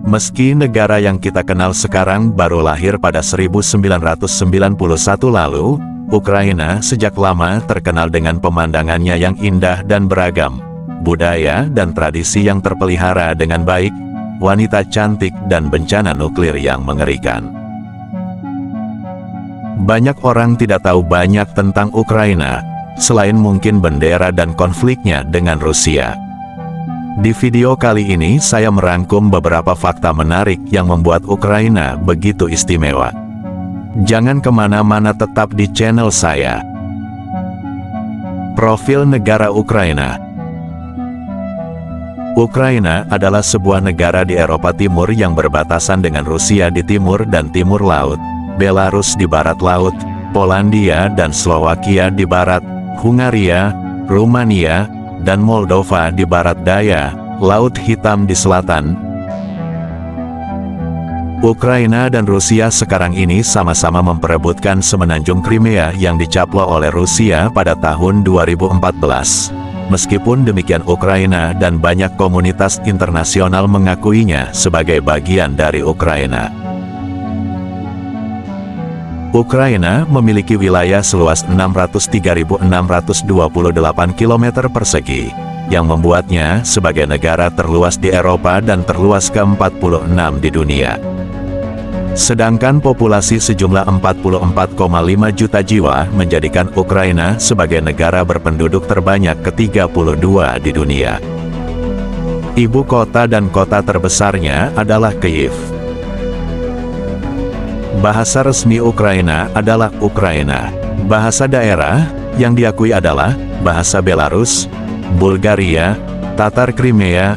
Meski negara yang kita kenal sekarang baru lahir pada 1991 lalu, Ukraina sejak lama terkenal dengan pemandangannya yang indah dan beragam, budaya dan tradisi yang terpelihara dengan baik, wanita cantik dan bencana nuklir yang mengerikan. Banyak orang tidak tahu banyak tentang Ukraina, selain mungkin bendera dan konfliknya dengan Rusia. Di video kali ini saya merangkum beberapa fakta menarik yang membuat Ukraina begitu istimewa. Jangan kemana-mana, tetap di channel saya. Profil negara Ukraina. Ukraina adalah sebuah negara di Eropa Timur yang berbatasan dengan Rusia di timur dan timur laut, Belarus di barat laut, Polandia dan Slovakia di barat, Hungaria, Rumania, dan Moldova di barat daya, Laut Hitam di selatan. Ukraina dan Rusia sekarang ini sama-sama memperebutkan semenanjung Crimea yang dicaplok oleh Rusia pada tahun 2014. Meskipun demikian, Ukraina dan banyak komunitas internasional mengakuinya sebagai bagian dari Ukraina. Ukraina memiliki wilayah seluas 603.628 km persegi, yang membuatnya sebagai negara terluas di Eropa dan terluas ke-46 di dunia. Sedangkan populasi sejumlah 44,5 juta jiwa menjadikan Ukraina sebagai negara berpenduduk terbanyak ke-32 di dunia. Ibu kota dan kota terbesarnya adalah Kyiv. Bahasa resmi Ukraina adalah Ukraina. Bahasa daerah yang diakui adalah bahasa Belarus, Bulgaria, Tatar Crimea,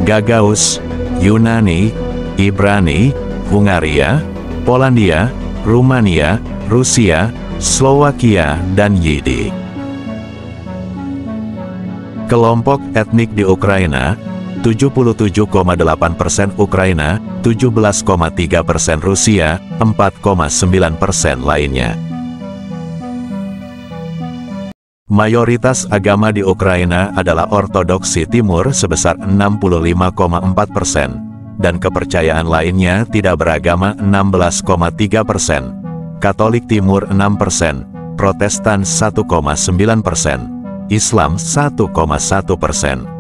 Gagauz, Yunani, Ibrani, Hungaria, Polandia, Rumania, Rusia, Slovakia, dan Yidi. Kelompok etnik di Ukraina: 77,8% Ukraina, 17,3% Rusia, 4,9% lainnya. Mayoritas agama di Ukraina adalah Ortodoksi Timur sebesar 65,4%, dan kepercayaan lainnya tidak beragama 16,3%, Katolik Timur 6%, Protestan 1,9%, Islam 1,1%.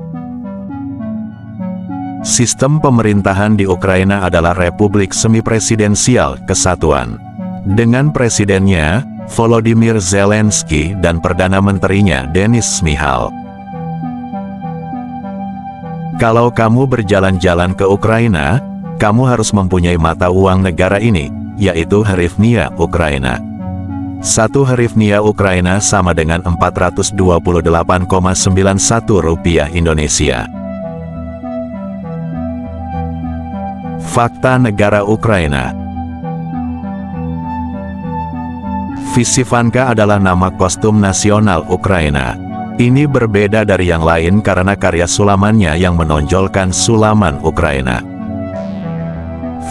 Sistem pemerintahan di Ukraina adalah Republik Semi-Presidensial Kesatuan, dengan presidennya Volodymyr Zelensky dan Perdana Menterinya Denis Shmyhal. Kalau kamu berjalan-jalan ke Ukraina, kamu harus mempunyai mata uang negara ini, yaitu hryvnia Ukraina. 1 hryvnia Ukraina sama dengan 428,91 rupiah Indonesia. Fakta negara Ukraina. Vysivhanka adalah nama kostum nasional Ukraina. Ini berbeda dari yang lain karena karya sulamannya yang menonjolkan sulaman Ukraina.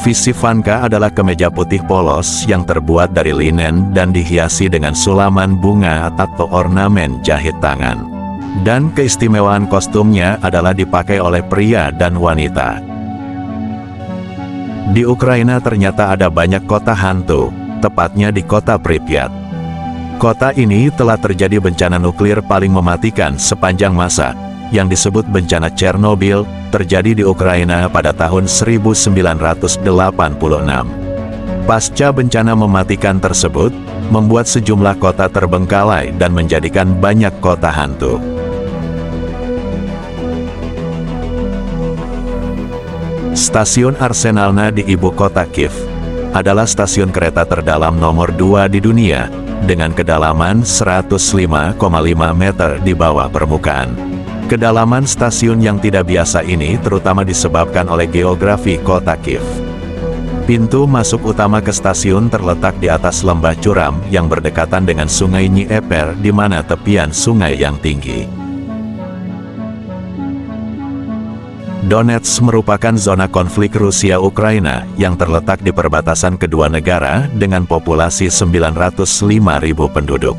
Vysivhanka adalah kemeja putih polos yang terbuat dari linen dan dihiasi dengan sulaman bunga atau ornamen jahit tangan. Dan keistimewaan kostumnya adalah dipakai oleh pria dan wanita. Di Ukraina ternyata ada banyak kota hantu, tepatnya di kota Pripyat. Kota ini telah terjadi bencana nuklir paling mematikan sepanjang masa, yang disebut bencana Chernobyl, terjadi di Ukraina pada tahun 1986. Pasca bencana mematikan tersebut, membuat sejumlah kota terbengkalai dan menjadikan banyak kota hantu. Stasiun Arsenalna di ibu kota Kiev adalah stasiun kereta terdalam nomor 2 di dunia, dengan kedalaman 105,5 meter di bawah permukaan. Kedalaman stasiun yang tidak biasa ini terutama disebabkan oleh geografi kota Kiev. Pintu masuk utama ke stasiun terletak di atas lembah curam yang berdekatan dengan sungai Dnieper, di mana tepian sungai yang tinggi. Donetsk merupakan zona konflik Rusia-Ukraina yang terletak di perbatasan kedua negara dengan populasi 905.000 penduduk.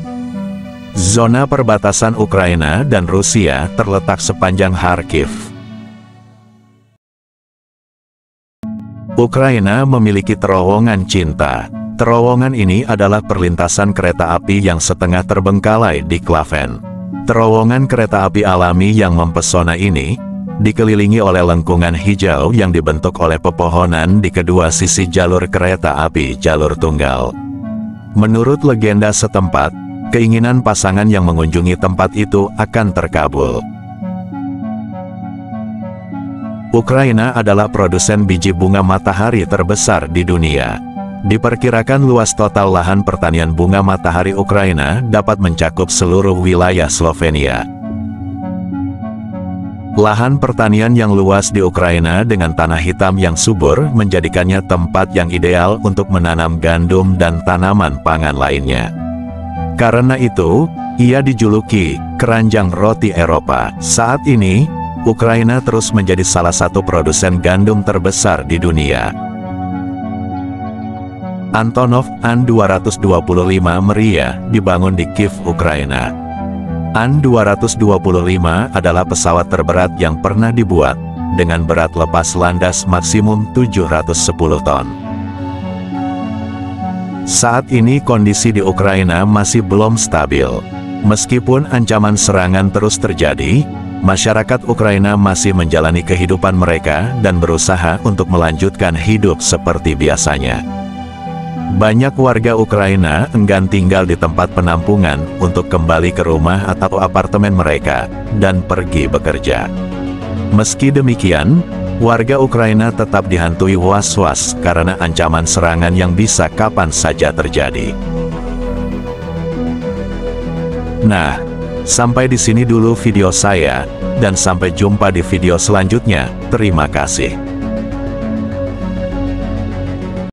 Zona perbatasan Ukraina dan Rusia terletak sepanjang Kharkiv. Ukraina memiliki terowongan cinta. Terowongan ini adalah perlintasan kereta api yang setengah terbengkalai di Klaven. Terowongan kereta api alami yang mempesona ini dikelilingi oleh lengkungan hijau yang dibentuk oleh pepohonan di kedua sisi jalur kereta api jalur tunggal. Menurut legenda setempat, keinginan pasangan yang mengunjungi tempat itu akan terkabul. Ukraina adalah produsen biji bunga matahari terbesar di dunia. Diperkirakan luas total lahan pertanian bunga matahari Ukraina dapat mencakup seluruh wilayah Slovenia. Lahan pertanian yang luas di Ukraina dengan tanah hitam yang subur menjadikannya tempat yang ideal untuk menanam gandum dan tanaman pangan lainnya. Karena itu, ia dijuluki keranjang roti Eropa. Saat ini, Ukraina terus menjadi salah satu produsen gandum terbesar di dunia. Antonov An-225 Mriya dibangun di Kiev, Ukraina. An-225 adalah pesawat terberat yang pernah dibuat, dengan berat lepas landas maksimum 710 ton. Saat ini kondisi di Ukraina masih belum stabil. Meskipun ancaman serangan terus terjadi, masyarakat Ukraina masih menjalani kehidupan mereka dan berusaha untuk melanjutkan hidup seperti biasanya. Banyak warga Ukraina enggan tinggal di tempat penampungan untuk kembali ke rumah atau apartemen mereka dan pergi bekerja. Meski demikian, warga Ukraina tetap dihantui was-was karena ancaman serangan yang bisa kapan saja terjadi. Nah, sampai di sini dulu video saya, dan sampai jumpa di video selanjutnya. Terima kasih.